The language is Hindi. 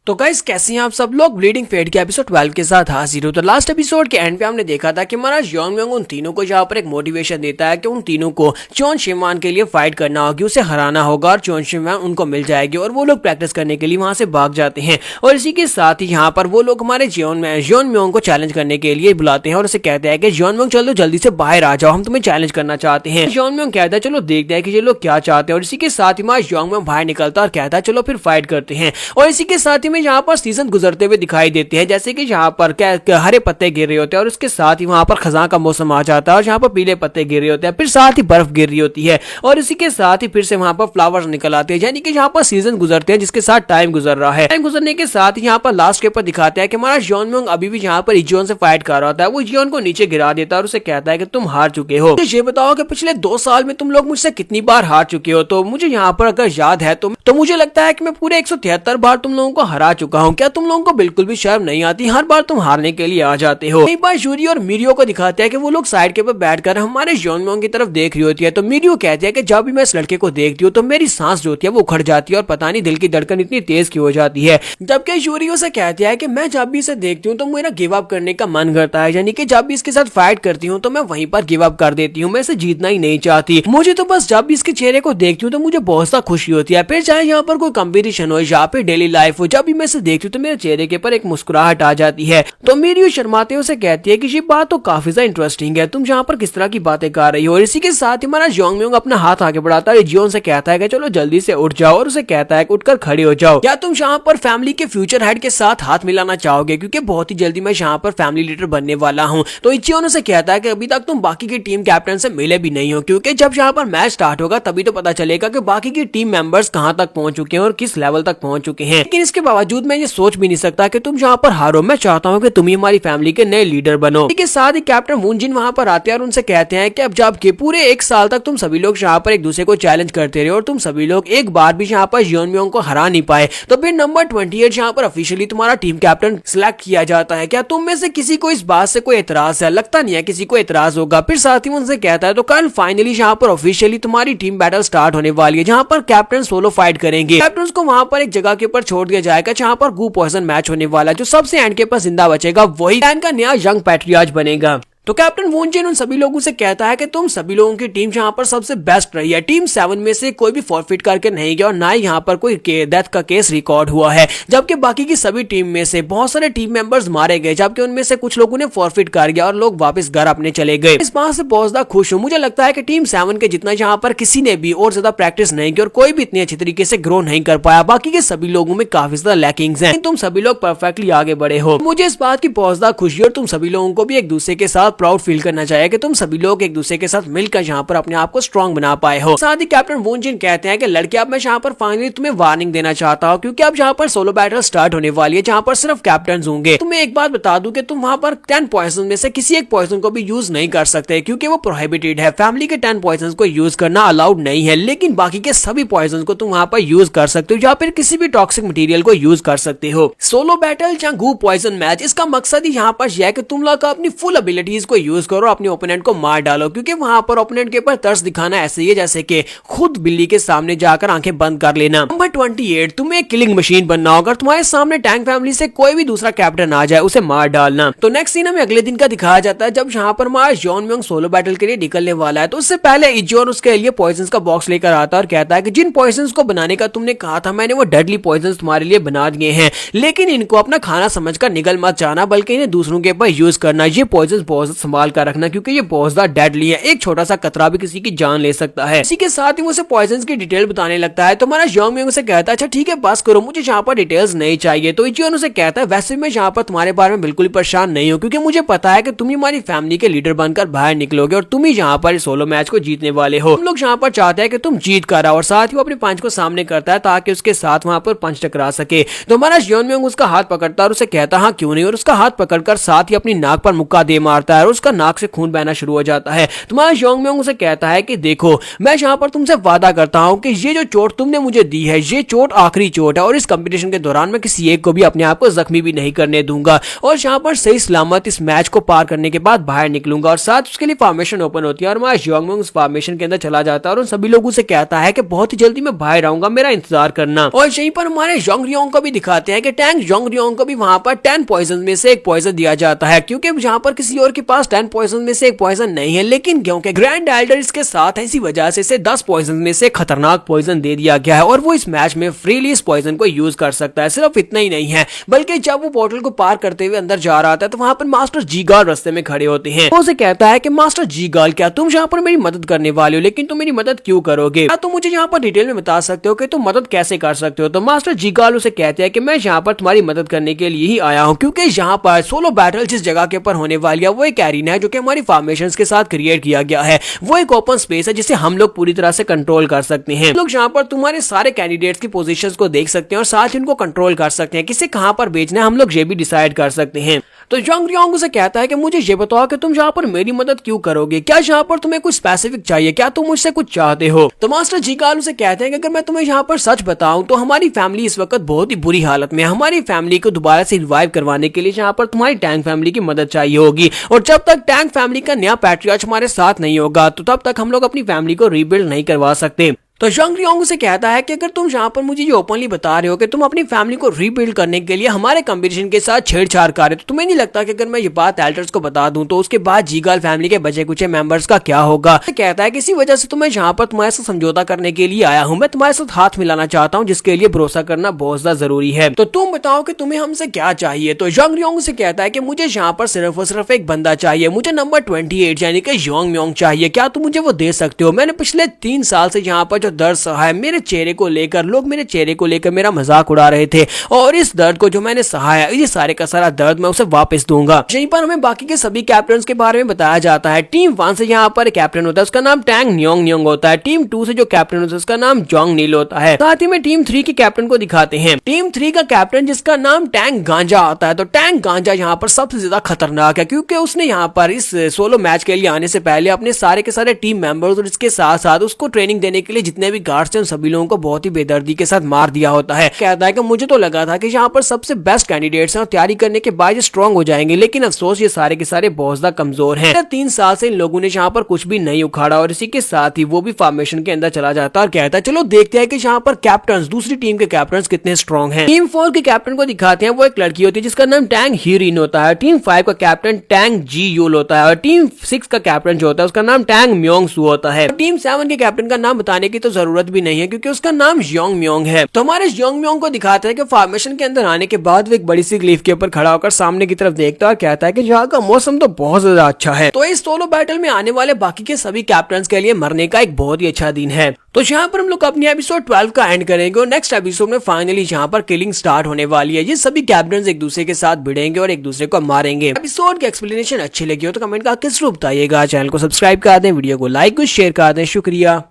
तो गाइस कैसे हैं आप सब लोग। ब्लीडिंग फेट के एपिसोड 12 के साथ हाजिर हो। तो लास्ट एपिसोड के एंड पे हमने देखा था कि महाराज योंगम्योंग उन तीनों को यहाँ पर एक मोटिवेशन देता है कि उन तीनों को चोन शिमवान के लिए फाइट करना होगी, उसे हराना होगा और चोन शिमवान उनको मिल जाएगी और वो लोग प्रैक्टिस करने के लिए वहां से भाग जाते हैं। और इसी के साथ ही यहाँ पर वो लोग हमारे योंगम्योंग को चैलेंज करने के लिए बुलाते हैं और उसे कहते हैं कि योंगम्योंग चलो जल्दी से बाहर आ जाओ, हम तुम्हें चैलेंज करना चाहते हैं। योंगम्योंग कहता है चलो देखते हैं कि ये लोग क्या चाहते हैं। और इसी के साथ ही महाराज योंगम्योंग बाहर निकलता है और कहता है चलो फिर फाइट करते हैं। और इसी के साथ ही में यहाँ पर सीजन गुजरते हुए दिखाई देते हैं, जैसे कि यहाँ पर क्या हरे पत्ते गिर रहे होते हैं और उसके साथ ही वहां पर खजां का मौसम आ जाता है और यहाँ पर पीले पत्ते गिर रहे होते हैं, फिर साथ ही बर्फ गिर रही होती है और इसी के साथ ही फिर से वहां पर फ्लावर्स निकल आते हैं, यानी कि यहाँ पर सीजन गुजरते हैं जिसके साथ टाइम गुजर रहा है। टाइम गुजरने के साथ ही यहाँ पर लास्ट के ऊपर दिखाते हैं कि हमारा योंगम्योंग अभी भी यहाँ पर इजियोन से फाइट कर रहा था। वो इजियोन को नीचे गिरा देता है और उसे कहता है कि तुम हार चुके हो। तो ये बताओ कि पिछले 2 साल में तुम लोग मुझसे कितनी बार हार चुके हो। तो मुझे यहाँ पर अगर याद है तो मुझे लगता है कि मैं पूरे 173 बार तुम लोगों को हरा चुका हूँ। क्या तुम लोगों को बिल्कुल भी शर्म नहीं आती? हर बार तुम हारने के लिए आ जाते हो। एक बार यूरी और मिरियो को दिखाते हैं कि वो लोग साइड के ऊपर बैठकर हमारे योंगम्योंग की तरफ देख रही होती है। तो मिरियो कहती है कि जब भी मैं इस लड़के को देखती हूँ तो मेरी सांस जो होती है वो उखड़ जाती है और पता नहीं दिल की धड़कन इतनी तेज क्यों हो जाती है। जबकि यूरी उसे कहती है कि मैं जब भी इसे देखती हूँ तो मेरा गिव अप करने का मन करता है, यानी कि जब भी इसके साथ फाइट करती हूँ तो मैं वहीं पर गिव अप कर देती हूँ, मैं इसे जीतना ही नहीं चाहती। मुझे तो बस जब भी इसके चेहरे को देखती हूँ तो मुझे बहुत सा खुशी होती है, फिर चाहे यहाँ पर कोई कंपटीशन हो या फिर डेली लाइफ हो, जब भी मैं इसे देखती हूँ तो मेरे चेहरे के ऊपर एक मुस्कुराहट आ जाती है। तो मिरियो शर्माते हुए उसे कहती है कि ये बात तो काफी ज्यादा इंटरेस्टिंग है, तुम यहाँ पर किस तरह की बातें कर रही हो। और इसी के साथ ही हमारा योंगम्योंग अपना हाथ आगे बढ़ाता है, इजियोन से कहता है कि चलो जल्दी से उठ जाओ और उसे कहता है कि उठकर खड़े हो जाओ। क्या तुम यहाँ पर फैमिली के फ्यूचर हेड के साथ हाथ मिलाना चाहोगे, क्योंकि बहुत ही जल्दी मैं यहाँ पर फैमिली लीडर बनने वाला हूँ। तो इजियोन उसे कहता है कि अभी तक तुम बाकी की टीम कैप्टन से मिले भी नहीं हो, क्योंकि जब यहाँ पर मैच स्टार्ट होगा तभी तो पता चलेगा कि बाकी की टीम मेंबर्स कहाँ तक पहुंच चुके हैं और किस लेवल तक पहुंच चुके हैं। लेकिन इसके बावजूद मैं ये सोच भी नहीं सकता कि तुम यहाँ पर हारो। मैं चाहता हूँ कि तुम ही हमारी फैमिली के नए लीडर बनो। इसके साथ ही कैप्टन वूनजिन वहां पर आते हैं और उनसे कहते हैं कि अब जब के पूरे 1 साल तक तुम सभी लोग यहाँ पर एक दूसरे को चैलेंज करते रहे और तुम सभी लोग एक बार भी यहाँ पर योंगम्योंग को हरा नहीं पाए, तो फिर नंबर 28 यहाँ पर ऑफिशियली तुम्हारा टीम कैप्टन सिलेक्ट किया जाता है। क्या तुम में से किसी को इस बात से कोई एतराज है? लगता नहीं है किसी को एतराज होगा। फिर साथ ही उनसे कहता है तो कल फाइनली यहाँ पर ऑफिशियली तुम्हारी टीम बैटल स्टार्ट होने वाली है, जहाँ पर कैप्टन सोलो फाइट करेंगे। कैप्टन को वहां पर एक जगह के ऊपर छोड़ दिया जाएगा जहाँ पर गू पॉइजन मैच होने वाला है। जो सबसे एंड के पास जिंदा बचेगा वही क्लैन का नया यंग पैट्रियार्च बनेगा। तो कैप्टन वूनजिन उन सभी लोगों से कहता है कि तुम सभी लोगों की टीम यहाँ पर सबसे बेस्ट रही है। टीम 7 में से कोई भी फॉरफिट करके नहीं गया और ना ही यहाँ पर कोई डेथ का केस रिकॉर्ड हुआ है, जबकि बाकी की सभी टीम में से बहुत सारे टीम मेंबर्स मारे गए, जबकि उनमें से कुछ लोगों ने फॉरफिट कर गया और लोग वापस घर अपने चले गए। इस बात से बहुत ज्यादा खुश हूँ। मुझे लगता है कि टीम 7 के जितना यहाँ पर किसी ने भी और ज्यादा प्रैक्टिस नहीं की और कोई भी इतनी अच्छी तरीके से ग्रो नहीं कर पाया। बाकी के सभी लोगों में काफी ज्यादा लैकिंग्स हैं, तुम सभी लोग परफेक्टली आगे बढ़े हो। मुझे इस बात की बहुत ज्यादा खुशी और तुम सभी लोगों को भी एक दूसरे के साथ प्राउड फील करना चाहिए कि तुम सभी लोग एक दूसरे के साथ मिलकर यहाँ पर अपने आप को स्ट्रॉन्ग बना पाए हो। साथ ही कैप्टन वूनजिन कहते हैं कि लड़के अब मैं यहाँ पर फाइनली तुम्हें वार्निंग देना चाहता हूँ, क्योंकि अब यहाँ पर सोलो बैटल स्टार्ट होने वाली है जहाँ पर सिर्फ कैप्टन होंगे। तुम्हें एक बात बता दूं कि तुम वहाँ पर 10 पॉइजन में से किसी एक पॉइजन को भी यूज नहीं कर सकते, क्योंकि वो प्रोहिबिटेड है। फैमिली के 10 पॉइजन को यूज करना अलाउड नहीं है, लेकिन बाकी के सभी पॉइजन को तुम वहाँ पर यूज कर सकते हो या फिर किसी भी टॉक्सिक मटेरियल को यूज कर सकते हो। सोलो बैटल या गू पॉइजन मैच, इसका मकसद ही यहाँ पर यह है कि तुम लोग अपनी फुल एबिलिटीज को यूज करो, अपने ओपोनेंट को मार डालो, क्योंकि वहां पर ओपोनेंट के ऊपर तरस दिखाना ऐसे ही है जैसे कि खुद बिल्ली के सामने जाकर आंखें बंद कर लेना। नंबर 28, तुम्हें एक किलिंग मशीन बनना होगा। तुम्हारे सामने टैंक फैमिली से कोई भी दूसरा कैप्टन आ जाए उसे मार डालना। तो नेक्स्ट सीन हमें अगले दिन का दिखाया जाता है, जब यहाँ पर हमारा योंगम्योंग सोलो बैटल के लिए निकलने वाला है। तो उससे पहले इजियोन उसके लिए पॉइजन्स का बॉक्स लेकर आता है और कहता है कि जिन पॉइजन्स को बनाने का तुमने कहा था मैंने वो डेडली पॉइजन्स तुम्हारे लिए बना दिए हैं, लेकिन इनको अपना खाना समझकर निगल मत जाना, बल्कि इन्हें दूसरों के ऊपर यूज करना। ये पॉइजन्स बहुत संभाल कर रखना, क्योंकि ये बहुत ज्यादा डेडली है। एक छोटा सा कतरा भी किसी की जान ले सकता है। इसी के साथ ही वो उसे पॉइजन्स की डिटेल बताने लगता है। तो हमारा योंगम्योंग से कहता है अच्छा ठीक है बस करो, मुझे यहाँ पर डिटेल्स नहीं चाहिए। तो इजियोन उसे कहता है वैसे मैं यहाँ पर तुम्हारे बारे में बिल्कुल परेशान नहीं हूँ, क्योंकि मुझे पता है कि तुम ही हमारी फैमिली के लीडर बनकर बाहर निकलोगे और तुम ही यहाँ पर सोलो मैच को जीतने वाले हो। हम लोग यहाँ पर चाहते हैं कि तुम जीत कर आओ। और साथ ही वो अपने पंच को सामने करता है ताकि उसके साथ वहां पर पंच टकरा सके। तो हमारा योंगम्योंग उसका हाथ पकड़ता है और उसे कहता है हाँ क्यों नहीं, और उसका हाथ पकड़कर साथ ही अपनी नाक पर मुक्का दे मारता है और उसका नाक से खून बहना शुरू हो जाता है। तुम्हारा योंग म्योंग उसे कहता है कि देखो, मैं यहाँ पर तुमसे वादा करता हूँ कि ये जो चोट तुमने मुझे दी है, ये चोट आखिरी चोट है और इस कंपटीशन के दौरान मैं किसी एक को भी अपने आप को जख्मी भी नहीं करने दूंगा और यहाँ पर सही सलामत इस मैच को पार करने के बाद बाहर निकलूंगा। और साथ उसके लिए फॉर्मेशन ओपन होती है और मैं योंग म्योंग उस फॉर्मेशन के अंदर चला जाता है और उन सभी लोगों से कहता है कि बहुत ही जल्दी मैं बाहर आऊंगा, मेरा इंतजार करना। और यहीं पर हमारे योंग रियोंग को भी दिखाते हैं कि टैंग योंग रियोंग को भी वहां पर 10 पॉइजन में से एक पॉइजन दिया जाता है, क्योंकि जहां पर किसी और के पास 10 पॉइजन में से एक पॉइजन नहीं है, लेकिन क्योंकि ग्रैंड एल्डर इसके साथ है, इसी वजह से इसे 10 पॉइजन में से खतरनाक पॉइजन दे दिया गया है और वो इस मैच में फ्रीली इस पॉइजन को यूज कर सकता है। सिर्फ इतना ही नहीं है, बल्कि जब वो पोर्टल को पार करते हुए अंदर जा रहा था तो वहां पर मास्टर जी गाल रास्ते में खड़े होते हैं। वो उसे कहता है कि मास्टर जी गाल, क्या तुम यहाँ पर मेरी मदद करने वाले हो, लेकिन तुम मेरी मदद क्यों करोगे? क्या तुम मुझे यहाँ पर डिटेल में बता सकते हो कि तुम मदद कैसे कर सकते हो? तो मास्टर जी गाल उसे कहते हैं कि मैं यहाँ पर तुम्हारी मदद करने के लिए ही आया हूँ, क्योंकि यहाँ पर सोलो बैटल जिस जगह के ऊपर होने वाली है वो एक एरिना है जो कि हमारी फॉर्मेशंस के साथ क्रिएट किया गया है। वो एक ओपन स्पेस है जिसे हम लोग पूरी तरह से कंट्रोल कर सकते हैं। लोग यहाँ पर तुम्हारे सारे कैंडिडेट्स की पोजीशंस को देख सकते हैं और साथ ही उनको कंट्रोल कर सकते हैं, किसे कहां पर भेजना है हम लोग ये भी डिसाइड कर सकते हैं। तो योंग रियोंग उसे कहता है कि मुझे ये बताओ कि तुम यहाँ पर मेरी मदद क्यों करोगे, क्या यहाँ पर तुम्हें कुछ स्पेसिफिक चाहिए, क्या तुम मुझसे कुछ चाहते हो? तो मास्टर जी गाल उसे कहते हैं कि अगर मैं तुम्हें यहाँ पर सच बताऊं तो हमारी फैमिली इस वक्त बहुत ही बुरी हालत में है। हमारी फैमिली को दोबारा से रिवाइव करवाने के लिए यहाँ पर तुम्हारी टैंग फैमिली की मदद चाहिए होगी और जब तक टैंग फैमिली का नया पैट्रियार्च हमारे साथ नहीं होगा तो तब तक हम लोग अपनी फैमिली को रीबिल्ड नहीं करवा सकते। तो योंग रियोंग से कहता है कि अगर तुम यहाँ पर मुझे ये ओपनली बता रहे हो कि तुम अपनी फैमिली को रीबिल्ड करने के लिए हमारे कंपटीशन के साथ छेड़छाड़ कर रहे हो, तो तुम्हें नहीं लगता कि अगर मैं ये बात एल्डर्स को बता दूं तो उसके बाद जीगाल फैमिली के बचे कुछ मेंबर्स का क्या होगा? कहता है कि इसी वजह से तो मैं यहाँ पर तुम्हारे साथ समझौता करने के लिए आया हूँ, मैं तुम्हारे साथ हाथ मिलाना चाहता हूँ, जिसके लिए भरोसा करना बहुत ज्यादा जरूरी है। तो तुम बताओ कि तुम्हें हमसे क्या चाहिए? तो योंग रियोंग से कहता है कि मुझे यहाँ पर सिर्फ और सिर्फ एक बंदा चाहिए, मुझे नंबर 28 यानी कि योंग म्योंग चाहिए। क्या तुम मुझे वो दे सकते हो? मैंने पिछले 3 साल से यहाँ पर जो दर्द सहा है, मेरे चेहरे को लेकर लोग मेरे चेहरे को लेकर मेरा मजाक उड़ा रहे थे और इस दर्द को जो मैंने सहाया, ये सारे का सारा दर्द मैं उसे वापस दूंगा। यहीं पर हमें बाकी के सभी कैप्टन के बारे में बताया जाता है। टीम 1 से यहाँ पर कैप्टन होता है, उसका नाम टैंग न्योंग न्योंग होता है। टीम 2 से जो कैप्टन होता है उसका नाम जोंग नील होता है। साथ ही में टीम 3 के कैप्टन को दिखाते हैं। टीम 3 का कैप्टन जिसका नाम टैंग गांजा आता है। तो टैंग गांजा यहाँ पर सबसे ज्यादा खतरनाक है, क्योंकि उसने यहाँ पर इस सोलो मैच के लिए आने से पहले अपने सारे के सारे टीम मेंबर्स और इसके साथ साथ उसको ट्रेनिंग देने के लिए जितने भी गार्ड्स हैं सभी लोगों को बहुत ही बेदर्दी के साथ मार दिया होता है। कहता है कि मुझे तो लगा था कि यहाँ पर सबसे बेस्ट कैंडिडेट्स हैं और तैयारी करने के बाद स्ट्रॉन्ग हो जाएंगे, लेकिन अफसोस ये सारे के सारे बहुत ज्यादा कमजोर हैं। 3 साल से इन लोगों ने यहाँ पर कुछ भी नहीं उखाड़ा और इसी के साथ ही वो भी फॉर्मेशन के अंदर चला जाता है और कहता है चलो देखते हैं कि यहाँ पर कैप्टन दूसरी टीम के कैप्टन कितने स्ट्रॉन्ग हैं। टीम 4 के कैप्टन को दिखाते हैं, वो एक लड़की होती है जिसका नाम टैंग हीरिन होता है। टीम 5 का कैप्टन टैंग जी यूल होता है और टीम 6 का कैप्टन जो होता है उसका नाम टैंग म्योंग सू होता है। टीम 7 के कैप्टन का नाम बताने की तो जरूरत भी नहीं है क्योंकि उसका नाम योंग म्योंग है। तो हमारे योंग म्योंग को दिखाते हैं कि फॉर्मेशन के अंदर आने के बाद वो एक बड़ी सी क्लिफ के ऊपर खड़ा होकर सामने की तरफ देखता है और कहता है कि यहाँ का मौसम तो बहुत ज्यादा अच्छा है। तो इस सोलो बैटल में आने वाले बाकी के सभी कैप्टन के लिए मरने का एक बहुत ही अच्छा दिन है। तो यहाँ पर हम लोग अपनी एपिसोड 12 का एंड करेंगे और नेक्स्ट एपिसोड में फाइनली यहाँ पर किलिंग स्टार्ट होने वाली है। ये सभी कैप्टन एक दूसरे के साथ भिड़ेंगे और एक दूसरे को मारेंगे। एपिसोड की एक्सप्लेनेशन अच्छी लगी हो तो कमेंट करके जरूर बताइएगा। चैनल को सब्सक्राइब कर दें, वीडियो को लाइक और शेयर कर दें। शुक्रिया।